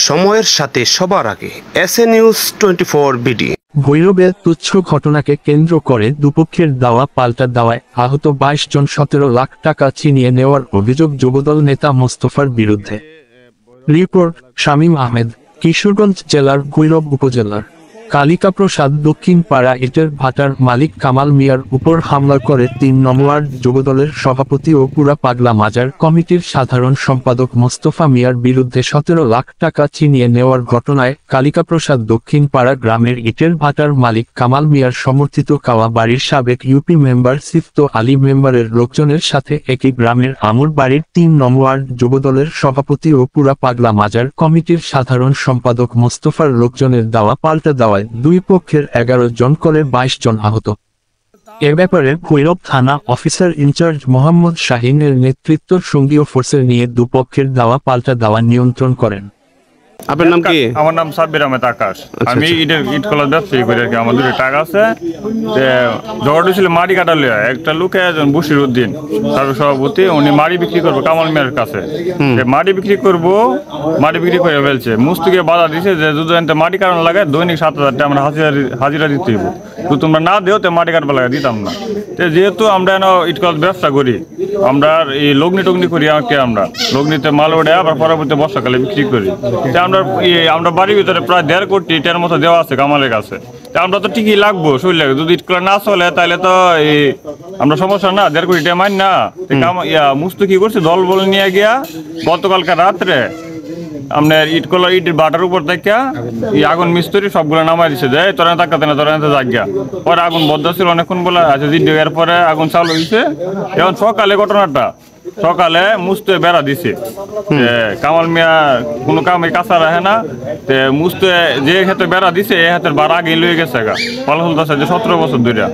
সময়ের সাথে সবার আগে এসএ নিউজ 24 বিডি। ভৈরবের তুচ্ছ ঘটনাকে কেন্দ্র করে দুপক্ষের দাওয়া পাল্টা দাওয়ায় আহত 22 জন 17 লাখ টাকা ছিনিয়ে নেওয়ার অভিযোগ যুবদল নেতা মোস্তফার বিরুদ্ধে। রিপোর্ট শামীম আহমেদ, কিশোরগঞ্জ জেলার ভৈরব উপজেলার কালিকাপ্রসাদ দক্ষিণ পাড়া ইটের ভাটার মালিক কামাল মিয়ার উপর হামলা করে 3 নং ওয়ার্ড যুবদলের সভাপতি ও পুরা পাগলা মাজার কমিটির সাধারণ সম্পাদক মোস্তফা মিয়ার বিরুদ্ধে 17 লাখ টাকা ছিনিয়ে নেওয়ার ঘটনায় কালিকাপ্রসাদ দক্ষিণ পাড়া গ্রামের ইটের ভাটার মালিক কামাল মিয়ার সমর্থিত কাওয়া বাড়ির সাবেক ইউপি মেম্বার সিফত আলী মেম্বারের লোকজনের সাথে একই গ্রামের আমুর বাড়ির 3 নং ওয়ার্ড যুবদলের সভাপতি ও পুরা পাগলা মাজার কমিটির সাধারণ সম্পাদক মোস্তফার লোকজনের দাওয়া পাল্টা দাওয়ায় দুই পক্ষের 11 জন করে 22 জন আহত। এ ব্যাপারে ভৈরব থানা অফিসার ইনচার্জ মোহাম্মদ শাহিনের নেতৃত্ব সঙ্গীয় ফোর্সের নিয়ে দুপক্ষের দাওয়া পাল্টা দাওয়া নিয়ন্ত্রণ করেন। আপনার নাম কি? আমার নাম সাব্বির আহমেদ আকাশ। আমি ইট কলার ব্যবসায়ী করি আর কি। আমার দুটো টাকা আছে। ঝগড়া ছিল মাড়ি কাটা লিয়া। একটা লোকে বশির উদ্দিন সভাপতি, উনি মাড়ি বিক্রি করবো কামাল মিয়ার কাছে। মাড়ি বিক্রি করে ফেলছে। মুস্তুকে বাধা দিছে যে যদি মাটি কাটানো লাগে দৈনিক 7,000 টাকা আমরা হাজিরা দিতে হইব, তো তোমরা না দেও তো মাটি কাটবা লাগে দিতাম না। যেহেতু আমরা ইট কলার ব্যবসা করি, আমরা এই লগ্নি টগ্নি করি, আমরা লগ্নিতে মাল ওঠে আবার পরবর্তী বর্ষাকালে বিক্রি করি। আমরা বাড়ির ভিতরে প্রায় 1.5 কোটি টাকার মতো দেওয়া আছে কামালের কাছে। আমরা তো ঠিকই লাগবো শরীর লাগে, যদি ইট কলা না চলে তাহলে তো আমরা সমস্যা না, 1.5 কোটি টাকা মাইন না। মুস্তু কি করছে, দল বল নিয়ে গিয়া গতকালকে রাত্রে আপনার ইটের বাটার উপর থেকে আগুন মিস্ত্রি সবগুলো নামাই দিচ্ছে, যে তোরা তাকাতে না, তোরা জায়গা পরে আগুন বদ্ধ ছিল অনেকক্ষণ বলে আছে, এর পরে আগুন চালু হয়েছে। এখন সকালে ঘটনাটা সকালে মুস্তে বেড়া দিছে, কামাল মিয়া কোনো কামে কাঁচা রাখে না। মুস্তে যে হাতে বেড়া দিছে এই হাতের বার আগে লয়ে গেছে গা, ফলাফল 17 বছর ধরে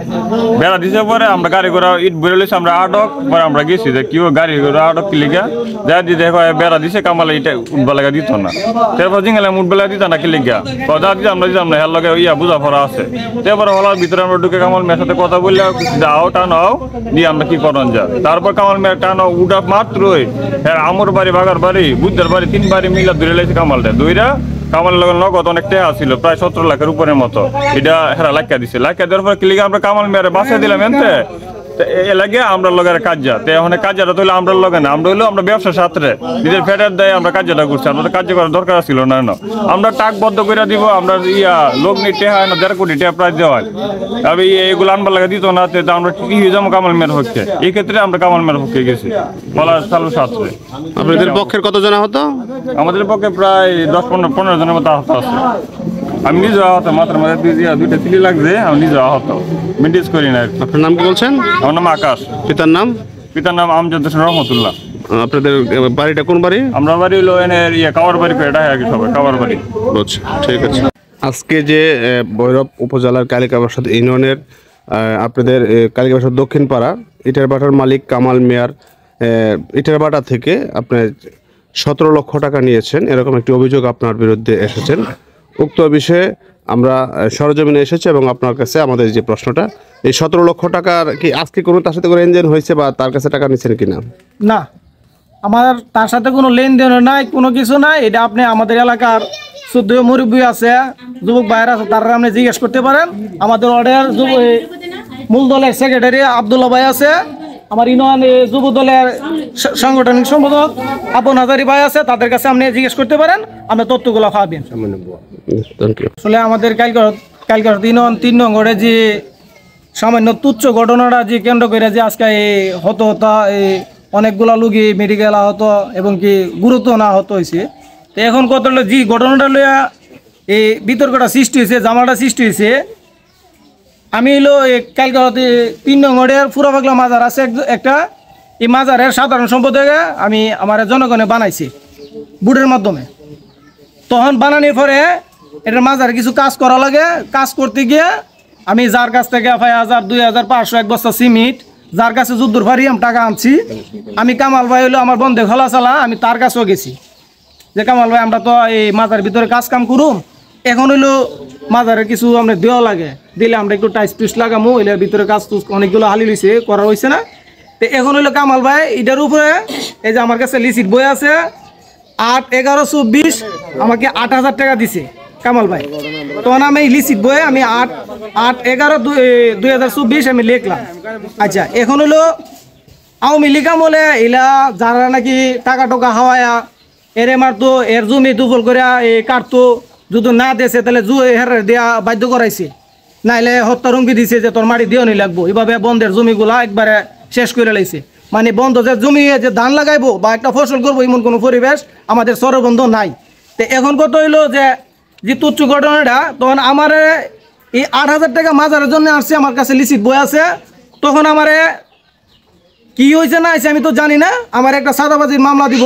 বেড়া দিছে। পরে আমরা গাড়ি ঘোড়া ইট বেরো লইছি, আমরা আটক পরে আমরা গেছি যে কেউ গাড়ি ঘোড়া আটক কি লিগা যা দিয়ে দেখো বেড়া দিছে, কামালে ইটা উঠবা লাগা দিত না। তারপর জিঙ্গালে উঠবেলা দিত না কি লিগা যা দিতাম না, হের লগে বুঝা পড়া আছে। তারপরে হলার ভিতরে আমরা ঢুকে কামাল মিয়ার সাথে কথা বললে যাও টানাও দিয়ে আমরা কি করন যা। তারপর কামাল মিয়ার টানো উঠা মাত্রই আমর বাড়ি বাগার বাড়ি বুদ্ধের বাড়ি 3 বাড়ি মিলা ধরে লাইছে কামালটা। দুইটা কামালের লগে নগদ অনেক টাকা ছিল, প্রায় 17 লাখের উপরের মতো। এটা হেরা লাইকা দিছে। লাইকা দেওয়ার পর কি লিগে আমরা কামাল মিয়ারে বাঁচাই দিলাম এনতে এ লাগে আমরা লগের কাজা। তো এখন কাজাটা তো আমরা লগে না, আমরা হইলো আমরা ব্যবসার সাথে নিজের ফেটার দেয় আমরা কাজটা করছি। আমাদের কাজ করার দরকার ছিল না, আমরা টাকবদ্ধ করে দিব। আমরা লোক নিয়ে টেহা না 1.5 কোটি টাকা প্রায় দেওয়া হয়, তবে এগুলো আনবার লাগে দিত না। আমরা কি হয়ে যাবো কামাল মেয়ের পক্ষে, এই ক্ষেত্রে আমরা কামাল মেয়ের পক্ষে গেছি বলা চালু সাথে। আপনাদের পক্ষের কতজন আহত? আমাদের পক্ষে প্রায় 10-15 জনের মতো আহত আছে। আমি নিজে আহত, মাত্র দুইটা সিলি লাগছে, আমি নিজে আহত, মেনটেজ করি না। আপনার নাম কি বলছেন? আমার নাম আকাশ। পিতার নাম? পিতার নাম আমজাদ হোসেন রহমতুল্লাহ। আপনাদের বাড়িটা কোন বাড়ি? আমরা বাড়ি হলো কাওয়ার বাড়ি করে, এটা সবাই কাওয়ার বাড়ি। বুঝছি, ঠিক আছে। আজকে যে ভৈরব উপজেলার কালিকাপ্রসাদ ইউনিয়নের আপনাদের কালিকাপ্রসাদ দক্ষিণ পাড়া ইটের ভাটার মালিক কামাল মিয়ার ইটের ভাটা থেকে আপনার 17 লক্ষ টাকা নিয়েছেন, এরকম একটি অভিযোগ আপনার বিরুদ্ধে এসেছেন। উক্ত বিষয়ে আমরা সরজমিনে এসেছি এবং আপনার কাছে আমাদের যে প্রশ্নটা, এই 17 লক্ষ টাকার কি আজকে কোনো তার সাথে কোনো লেনদেন হয়েছে বা তার কাছে টাকা নিচ্ছেন কিনা? না, আমার তার সাথে কোনো লেনদেন নাই, কোনো কিছু নাই। এটা আপনি আমাদের এলাকার 14 মুরব্বী আছে, যুবক ভাইয়ের আছে, তারা আপনি জিজ্ঞেস করতে পারেন। আমাদের ওয়ার্ডের মূল দলের সেক্রেটারি আবদুল্লাহ ভাই আছে, আমার ইউনিয়ন যুব দলের সাংগঠনিক সম্পাদক আপন হাজারি ভাই আছে, তাদের কাছে আপনি জিজ্ঞেস করতে পারেন, আপনি তথ্যগুলো পাবেন। আসলে আমাদের কালকার ইউনিয়ন 3 নং ওয়ার্ডে যে সামান্য তুচ্ছ ঘটনাটা যে কেন্দ্র করে যে আজকে হতা অনেকগুলা লোকই মেডিকেল আহত এবং কি গুরুত্ব না আহত হয়েছে। তো এখন কত যে ঘটনাটা লইয়া এই বিতর্কটা সৃষ্টি হয়েছে, জামাটা সৃষ্টি হয়েছে। আমি হলো কালকে 3 নং ওয়ার্ডের পুরা পাগলা মাজার আছে একটা, এই মাজারের সাধারণ সম্পাদকে আমি আমার জনগণে বানাইছি বুটের মাধ্যমে। তখন বানানোর পরে এটার মাজারে কিছু কাজ করা লাগে, কাজ করতে গিয়ে আমি যার কাছ থেকে 5,000, 2,000, 500 এক বস্তা সিমেন্ট, যার কাছে যুদ্ধর ফারি আমি টাকা আনছি। আমি কামাল ভাই হলো আমার বন্ধে খোলা চালা, আমি তার কাছেও গেছি যে কামাল ভাই আমরা তো এই মাজার ভিতরে কাজ কাম করুম, এখন হইলো মাজারে কিছু আমরা দেওয়া লাগে, দিলে আমরা একটু টাইস টুইস লাগামো, এটার ভিতরে কাজ টুস অনেকগুলো হালি লইছে, করা হয়েছে না। তো এখন হইলো কামাল ভাই এটার উপরে এই যে আমার কাছে লিসিট বই আছে, 8/11/24 আমাকে 8,000 টাকা দিছে কামাল ভাই। তখন আমি লিখিত বইয়ে আমি 8/11/2024 আমি লিখলাম। আচ্ছা, এখন হলো আওয়ামী লীগ আমলে এলা যারা নাকি টাকা টোকা হাওয়ায়া এরে মারতো, এর জমি দুফল করে কাটতো, যদি না দিয়েছে তাহলে হের দেওয়া বাধ্য করাইছে, নাইলে হত্যার হুমকি দিছে যে তোর মাটি দিও নি লাগবো। এভাবে বন্ধের জমিগুলা একবারে শেষ করে লাইছে। মানে বন্ধ যে জমি যে ধান লাগাইবো বা একটা ফসল করবো এমন কোনো পরিবেশ আমাদের সরবন্ধ নাই। তো এখন কত হইলো যে তুচ্ছ ঘটনাটা, তখন আমার এই 8,000 টাকা মাজারের জন্য আসছে, আমার কাছে লিখিত বই আছে। তখন আমারে কি হয়েছে না হয়েছে আমি তো জানি না, আমার একটা সাদাবাজির মামলা দিব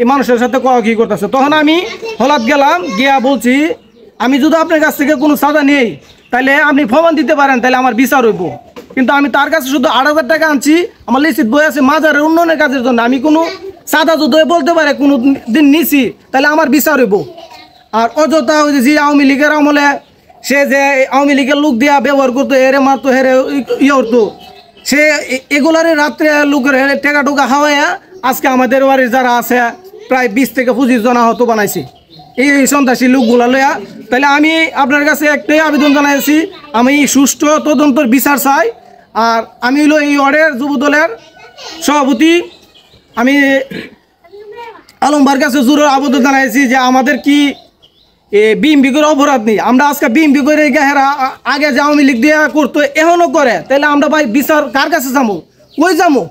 এই মানুষের সাথে কি করতেছে। তখন আমি হলাত গেলাম, গিয়া বলছি আমি যদি আপনার কাছ থেকে কোনো সাদা নেই তাহলে আপনি প্রমাণ দিতে পারেন, তাহলে আমার বিচার হইব। কিন্তু আমি তার কাছে শুধু 8,000 টাকা আনছি, আমার লিখিত বই আছে মাজারের উন্নয়নের কাজের জন্য। আমি কোনো সাদা যদি বলতে পারে কোনো দিন নিছি তাহলে আমার বিচার হইব। আর অযথা ওই যে আওয়ামী লীগের আমলে সে যে আওয়ামী লীগের লোক দিয়া ব্যবহার করতো, হেরে মারতো, হেরে ইয়ে করতো, সে এগুলারে রাত্রে লোকের টেকা টোকা খাওয়াইয়া আজকে আমাদের বাড়ির যারা আছে প্রায় 20 থেকে 25 জন আহত বানাইছে এই সন্ত্রাসী লোকগুলা লইয়া। তাহলে আমি আপনার কাছে একটাই আবেদন জানাইছি, আমি সুষ্ঠু তদন্তর বিচার চাই। আর আমি হলো এই ওয়ার্ডের যুবদলের সভাপতি, আমি আলমবার কাছে জোর আবেদন জানাইছি যে আমাদের কি বিএমপি করে অপরাধ নেই। আমরা আজকে বিএমপি করে আগে যে আওয়ামী লীগ দিয়ে করতো এখনও করে, তাহলে আমরা ভাই বিচার কার কাছে যাবো, কই যাবো?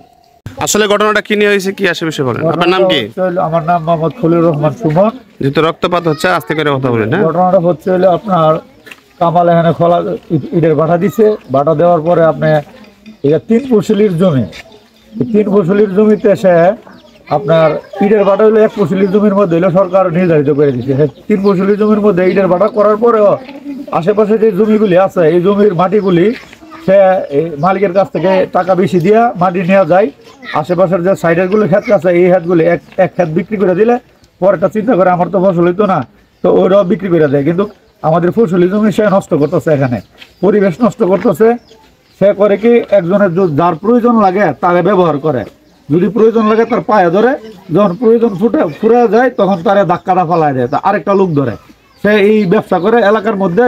আসলে ঘটনাটা কি নিয়ে হয়েছে, কি আসে বিষয়ে বলেন। আপনার নাম কি? আমার নাম মোহাম্মদ খলিল রহমান সুমন। যেহেতু রক্তপাত হচ্ছে আস্তে করে কথা বলেন। হ্যাঁ, ঘটনাটা হচ্ছে হলো আপনার কামাল এখানে খোলা ইটের বাটা দিছে, বাটা দেওয়ার পরে আপনি এটা 3 ফসলির জমি, 3 ফসলির জমিতে সে আপনার ইটের বাটা হলো 1 ফসলির জমির মধ্যে হলো সরকার নির্ধারিত করে দিচ্ছে। 3 ফসলির জমির মধ্যে ইটের বাটা করার পরেও আশেপাশে যে জমিগুলি আছে এই জমির মাটিগুলি সে মালিকের কাছ থেকে টাকা বেশি দিয়া মাটি নেওয়া যায়। আশেপাশের যে সাইডের গুলো ক্ষেত আছে এই ক্ষেতগুলি এক ক্ষেত বিক্রি করে দিলে পরেটা চিন্তা করে আমার তো ফসল হইতো না, তো ওরাও বিক্রি করে দেয়। কিন্তু আমাদের ফসলি জমি সে নষ্ট করতেছে, এখানে পরিবেশ নষ্ট করতেছে। সে করে কি একজনের যার প্রয়োজন লাগে তাকে ব্যবহার করে, যদি প্রয়োজন লাগে তার পায়ে ধরে, যখন প্রয়োজন ফুরে যায় তখন তারে ধাক্কাটা ফেলায় দেয়, তা আরেকটা লোক ধরে। সে এই ব্যবসা করে এলাকার মধ্যে,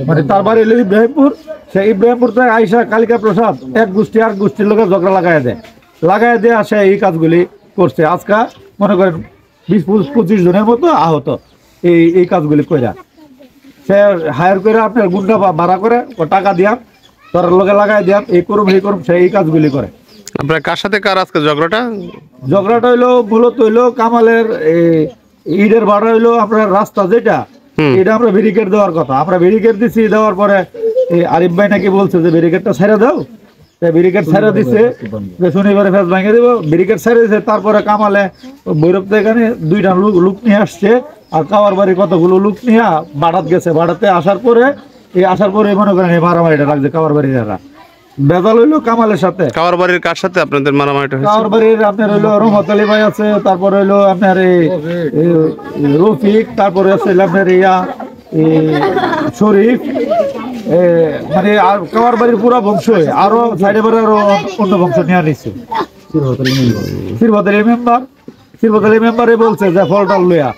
মানে তার বাড়ি হলো ইব্রাহিমপুর, সে ইব্রাহিমপুর থেকে আইসা কালিকা প্রসাদ এক গোষ্ঠী আর গোষ্ঠীর লোকের ঝগড়া লাগাই দেয় সে এই কাজগুলি করছে। আজকে মনে করেন 20-25 জনের মতো আহত এই কাজগুলি কইরা। সে হায়ার করে আপনার গুন্ডা ভাড়া করে ও টাকা দিয়া তার লোকে লাগাই দিয়া এই করুম সে এই কাজগুলি করে। আপনার কার সাথে কার আজকে ঝগড়াটা হইলো মূলত হইলো কামালের ইটের ভাড়া হইলো আপনার রাস্তা যেটা, এটা আমরা ব্যারিকেড দেওয়ার কথা, আমরা ব্যারিকেড দিচ্ছি। দেওয়ার পরে আরিফ ভাই নাকি বলছে যে ব্যারিকেডটা ছেড়ে দাও, ব্যারিকেড ছেড়ে দিচ্ছে যে শনিবারে ফেস ভাঙিয়ে দেবো, ব্যারিকেড ছেড়ে দিচ্ছে। তারপরে কামালে ভৈরব থেকে এখানে 2টা লোক নিয়ে আসছে, আর কাওয়ার বাড়ি কতগুলো লোক নিয়ে বাড়াত গেছে। বাড়াতে আসার পরে মনে করেন এই মারামারিটা লাগছে কাওয়ার বাড়ির যারা। বেজাল হইলো কামালের সাথে। কাওয়ার বাড়ির কার সাথে আপনাদের মারামারিটা হয়েছে? কাওয়ার বাড়ির আপনার হইলো রহমত আলী ভাই আছে, তারপরে হইলো আপনার রফিক, তারপরে আছে আপনার শরীফ, মানে আর কাওয়ার বাড়ির পুরা বংশ, আরো সাইডে বাড়ি আরো অন্য বংশ নিয়ে নিচ্ছে। শিরবত আলী মেম্বারে বলছে যে ফলটা লইয়া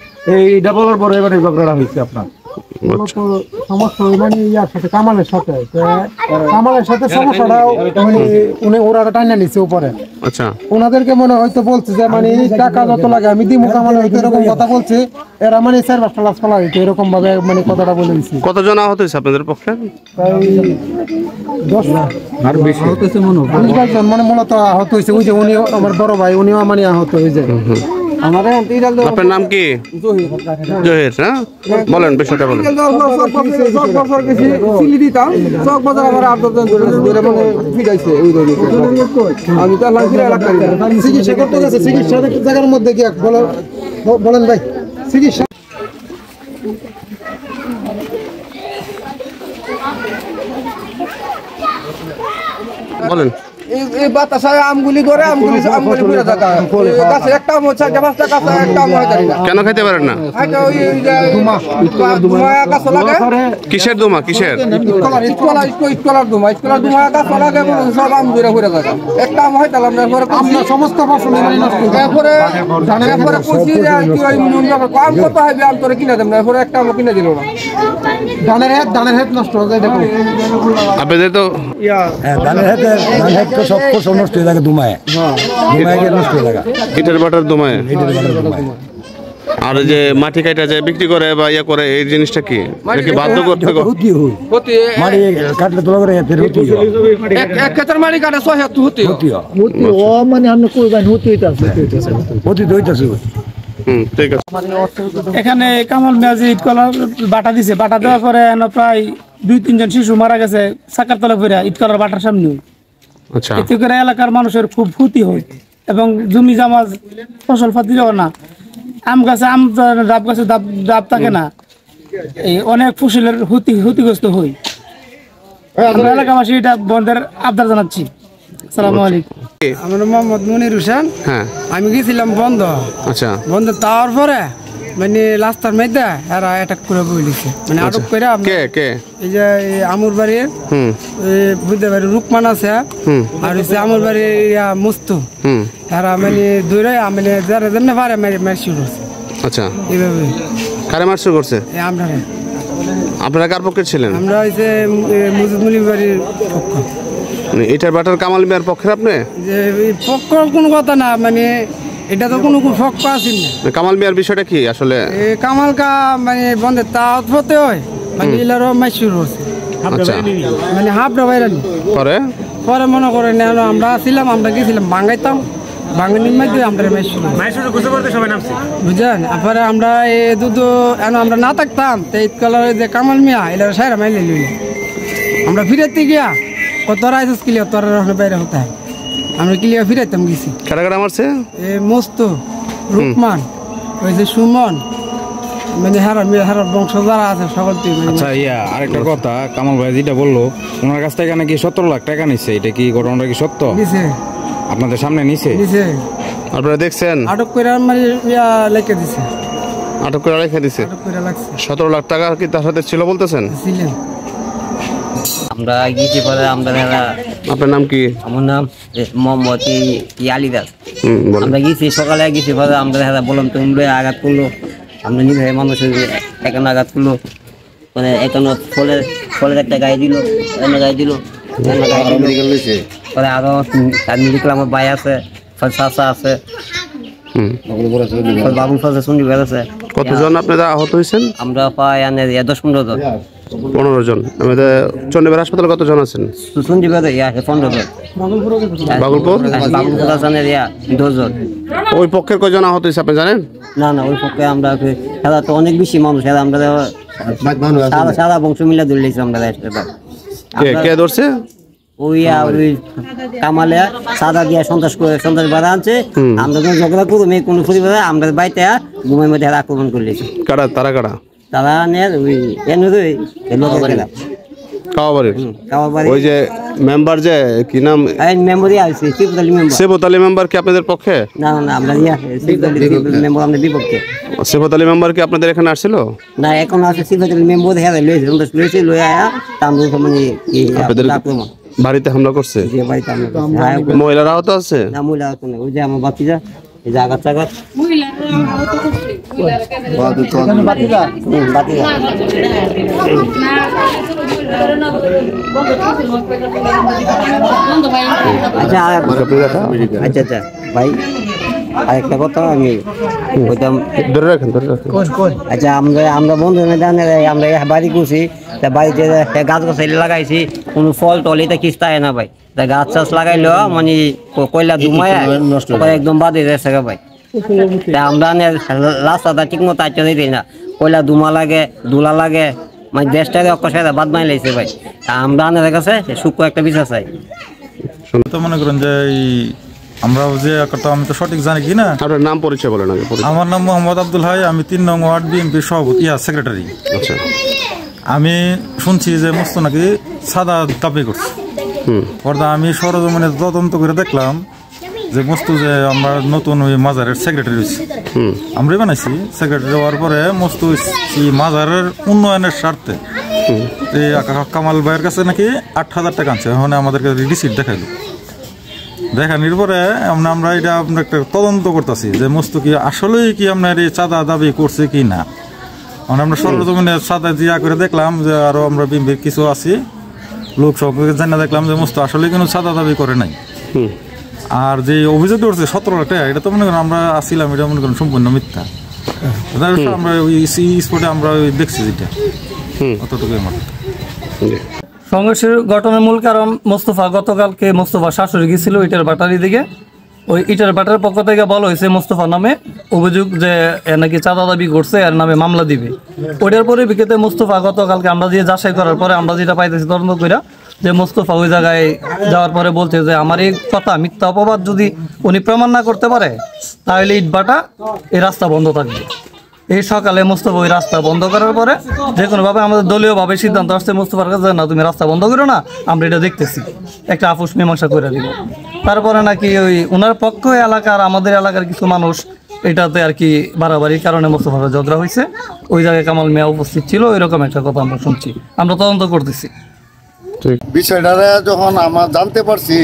এইটা বলার পরে এবারে ঝগড়া হয়েছে আপনার। সমস্যা মানে ইয়ার সাথে কামালের সাথে সমস্যাটা উনি ওরা টাইনা নিচ্ছে উপরে। আচ্ছা, ওনাদেরকে মনে হয়তো বলছে যে মানে টাকা যত লাগে আমি দিমু, কামালে হয়তো এরকম কথা বলছে। এরা মানে 4-5টা লাশ ফেলা হইতো এরকম ভাবে মানে কথাটা বলে দিচ্ছে। কতজন আহত হয়েছে আপনাদের পক্ষে? 10 আর বেশি আহত হয়েছে, মনে হয় মানে মূলত আহত হয়েছে। ওই যে উনি আমার বড় ভাই, উনিও মানে আহত হয়ে যায়। আপনার নাম কি? জহির। হ্যাঁ, বলেন বিষয়টা বলেন। চিকিৎসা করতে গেছে, চিকিৎসা জায়গার মধ্যে কি বলেন ভাই, চিকিৎসা বলেন। এই বাতাসে আমগুলি ধরে আমগুলি পুরো থাকা গাছের একটা আম হচ্ছে 5টা গাছ একটা আম হয় না কেন খাইতে পারেন না? এটা ওই দুমা গাছ লাগে। কিসের দোমা? কিসের? স্কলার দুমা গাছ লাগে সব আম ধরে পুরো থাকা একটা আম হয় তাহলে আমরা সমস্ত ফসল নষ্ট এরপরে পুষি আম কত হবে আম তোরে কিনে দেব না, এরপরে একটা আম কিনে দিল না। ধানের হেড নষ্ট হয়ে যায়। দেখো আপনাদের তো ধানের হেড তো সব ফসল নষ্ট হয়ে থাকে দুমায় নষ্ট হয়ে থাকে ইটের বাটার দোমায়। আর যে মাটি কাটা যায় বিক্রি করে বা ইয়া করে এই জিনিসটা কি বাধ্য করতে মাটি কাটলে তোলা করে এক ক্ষেতের মাটি কাটে 6 হতে মানে আমরা কইবেন হইতাছে ঠিক আছে। এখানে কামাল মিয়াজি ইট কলার বাটা দিছে, বাটা দেওয়ার পরে প্রায় 2-3 জন শিশু মারা গেছে চাকার তলা পড়ে ইট কলার বাটার সামনে। আচ্ছা, এতে করে এলাকার মানুষের খুব ক্ষতি হয় এবং জমি জামা ফসল পাতি যাওয়া না, আম গাছে আম ডাব গাছে ডাব থাকে না, এই অনেক ফসলের ক্ষতিগ্রস্ত হই। আমরা এলাকাবাসী এটা বন্ধের আবদার জানাচ্ছি। আসসালামু আলাইকুম। আমার মোহাম্মদ মনির হোসেন। হ্যাঁ, আমি গেছিলাম বন্ধ। আচ্ছা, বন্ধ তাওয়ার পরে মানে রাস্তার মধ্যে এরা অ্যাটাক করে বইলিছে, মানে আটক করে কে এই যে আমুর বাড়ির বুদ্ধ বাড়ির রুকমান আছে আর হচ্ছে আমুর বাড়ির মুস্তু এরা মানে দূরে মানে যারা যেমনি পারে মারছি করছে। আচ্ছা, এইভাবে কারে মারছো করছে? আমরা আপনারা কার পক্ষে ছিলেন? আমরা হচ্ছে মুজিবুল বাড়ির পক্ষ। এটার বাটার কামাল মিয়ার পক্ষে আপনি? যে পক্ষ কোনো কথা না, মানে এটা তো কোনো পক্ষ আসেন না। কামাল মিয়ার বিষয়টা কি আসলে? কামাল কা মানে বন্ধে তাওত হতে হয় মানে এলারও মাছ শুরু হচ্ছে। আচ্ছা, মানে হাফটা বাইরে পরে মনে করেন আমরা ছিলাম, আমরা গেছিলাম বাঙ্গাইতাম, বাঙালির মধ্যে আমরা মাছ শুরু বুঝলেন। তারপরে আমরা এই দুধ আমরা না থাকতাম তো ঈদ কালার যে কামাল মিয়া এলার সাইরা মাইলে লইল আমরা ফিরাতে গিয়া তোরা আইসিস ক্লিয়ার তোরা বাইরে হতে হয় আমরা ক্লিয়ার ফিরাইতাম গেছি। কারা মারছে? মস্ত রুকমান ওই যে সুমন মানে হারার বংশ যারা আছে সকল। আচ্ছা আরেকটা কথা, কামাল ভাই যেটা বললো ওনার কাছ থেকে নাকি 17 লাখ টাকা নিচ্ছে, এটা কি ঘটনাটা কি সত্য? আপনাদের সামনে নিছে? আপনারা দেখছেন? আটক করে লেখে দিছে। আটক করে রেখে দিছে। 17 লাখ টাকা কি তার সাথে ছিল বলতেছেন? আমরা গিয়েছি পরে আমরা। আপনার নাম কি? আমার নাম মোহাম্মদ আলিদাস। আমরা গিয়েছি সকালে গেছি পরে আমরা বললাম তুমি আঘাত করলো, আমরা নিজে মানুষের এখানে আঘাত করলো, মানে এখানে ফলের একটা গায়ে দিল, গায়ে দিল পরে আরো মেডিকেল আমার ভাই আছে, চাচা আছে, বাবুল ফাজা শুনছি বেড়াচ্ছে। কতজন আপনারা আহত হয়েছেন? আমরা প্রায় 10-15 জন। 15 জন। আমাদের চন্ডীগড় হাসপাতালে কতজন আছেন? চন্ডীগড়ে 15 জন। বাগলপুর 10 জন। ওই পক্ষের কয়জন আহত হয়েছে আপনি জানেন? না ওই পক্ষে আমরা খেলা তো অনেক বেশি মানুষ, আমরা সারা বংশ মিলে ধরলেছি আমরা। কে ধরছে? ওই কামালে সাদা দিয়া সন্ত্রাস বাধা আনছে, আমরা কোনো ঝগড়া করবো কোনো পরিবারে আমরা বাড়িতে ঘুমের মধ্যে আক্রমণ করলেছি। তারা কারা? তারা ওই যে মেম্বার যে কি নাম সেবত আলী মেম্বার কি আপনাদের পক্ষে? না আমরা বিপক্ষে। সেবত আলী মেম্বার কি আপনাদের এখানে আসছিল? না এখন আছে সেবত আলী মেম্বার আপনাদের বাড়িতে হামলা করছে? মহিলারা আহত আছে? না মহিলা ওই যে আমার বাতিজা এই যে আঘাত টাঘাত আচ্ছা ভাই আরেকটা কথা আমি বলতাম। আচ্ছা আমরা বন্ধু আমরা বাড়ি করছি, বাড়িতে গাছ গাছ লাগাইছি, কোনো ফল টল এটা কিস্তায় না ভাই। গাছ চাষ লাগাইলেও মানে কয়লা ধুমায় একদম বাদে যাচ্ছে ভাই। আমরা রাস্তাটা ঠিক মতো আচ্ছা দিই না, কয়লা ধুমা লাগে, ধুলা লাগে, মানে দেশটাকে অকস্মাত বাদ মাই লাইছে ভাই। আমরা আনের কাছে সূক্ষ্ম একটা বিশ্বাস চাই। তো মনে করেন যে আমরা যে কথা আমি তো সঠিক জানি কি না। আপনার নাম পরিচয় বলেন আগে। আমার নাম মোহাম্মদ আব্দুল হাই, আমি 3 নং ওয়ার্ড বিএনপির সভাপতি সেক্রেটারি। আচ্ছা, আমি শুনছি যে মস্ত নাকি সাদা দাবি করছে, পরে আমি সরজমিনে তদন্ত করে দেখলাম যে মস্তু যে আমরা নতুন ওই মাজারের সেক্রেটারি হয়েছি, আমরাই বানাইছি। সেক্রেটারি হওয়ার পরে মস্তু এই মাজারের উন্নয়নের স্বার্থে এই কামাল ভাইয়ের কাছে নাকি 8,000 টাকা আনছে। এখন আমাদেরকে রিসিট দেখাইলো, দেখানোর পরে আমরা এটা আপনার একটা তদন্ত করতেছি যে মস্তু কি আসলেই কি আপনার এই চাঁদা দাবি করছে কি না। আমরা সরজমিনে চাঁদা দিয়া করে দেখলাম যে আরো আমরা বিএমপির কিছু আছি লোক সব জানা দেখলাম যে মস্তু আসলে কোনো চাঁদা দাবি করে নাই। আর যে অভিযোগ করছে 17 লাখ টাকা, এটা তো মনে করেন আমরা আসছিলাম, এটা মনে করেন সম্পূর্ণ মিথ্যা। আমরা ওই স্পটে আমরা দেখছি যেটা অতটুকু আমার সংঘর্ষের ঘটনার মূল কারণ মোস্তফা গতকালকে মোস্তফা শাশুড়ি গিয়েছিল ইটার বাটারি দিকে। ওই ইটার বাটার পক্ষ থেকে বলা হয়েছে মোস্তফা নামে অভিযোগ যে এর নাকি চাঁদা দাবি করছে, এর নামে মামলা দিবে। ওইটার পরিপ্রেক্ষিতে মোস্তফা গতকালকে আমরা যে যাচাই করার পরে আমরা যেটা পাইতেছি তদন্ত করে যে মোস্তফা ওই জায়গায় যাওয়ার পরে বলছে যে আমার এই কথা মিথ্যা অপবাদ যদি উনি প্রমাণ না করতে পারে তাহলে ইটবাটা এই রাস্তা বন্ধ থাকবে। এই সকালে মোস্তফা ওই রাস্তা বন্ধ করার পরে যে কোনোভাবে আমাদের দলীয়ভাবে সিদ্ধান্ত আসছে মোস্তফার কাছে না তুমি রাস্তা বন্ধ করো না, আমরা এটা দেখতেছি, একটা আপোষ মীমাংসা করে দিব। তারপরে নাকি ওই ওনার পক্ষ এলাকার আমাদের এলাকার কিছু মানুষ এটাতে আর কি বাড়াবাড়ির কারণে মোস্তফার ঝগড়া হয়েছে। ওই জায়গায় কামাল মিয়া উপস্থিত ছিল, এরকম একটা কথা আমরা শুনছি, আমরা তদন্ত করতেছি। বিষয়টা যখন আমরা জানতে পারছি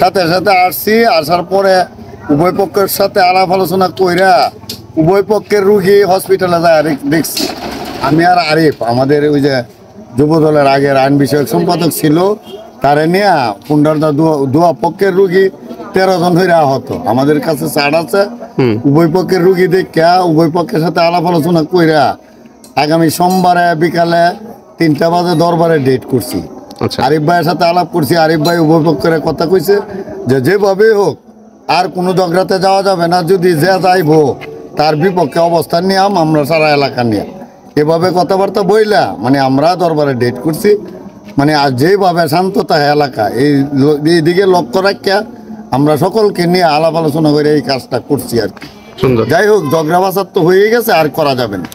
সাথে সাথে আসছি, আসার পরে উভয় পক্ষের সাথে আলাপ আলোচনা কইরা উভয় পক্ষের রুগী হসপিটালে যায় দেখছি। আমি আর আরিফ আমাদের ওই যে যুবদলের আগের আইন বিষয়ক সম্পাদক ছিল, তারে নিয়ে পুন্ডারদা দুয়া পক্ষের রুগী 13 জন হয়ে আহত। আমাদের কাছে ছাড় আছে, উভয় পক্ষের রুগী দেখা উভয় পক্ষের সাথে আলাপ আলোচনা কইরা আগামী সোমবারে বিকালে 3টা বাজে দরবারে ডেট করছি। আরিফ ভাইয়ের সাথে আলাপ করছি, আরিফ ভাই উভয় পক্ষের কথা কইছে যে যেভাবে হোক আর কোনো ঝগড়াতে যাওয়া যাবে না, যদি যে যাইব তার বিপক্ষে অবস্থান নিয়ে আমরা সারা এলাকা নিয়ে এভাবে কথাবার্তা বইলা মানে আমরা দরবারে ডেট করছি। মানে আর যেভাবে শান্ততা এলাকা এই দিকে লক্ষ্য রাখিয়া আমরা সকলকে নিয়ে আলাপ আলোচনা করে এই কাজটা করছি আর কি। যাই হোক ঝগড়া বাসার তো হয়ে গেছে, আর করা যাবে না।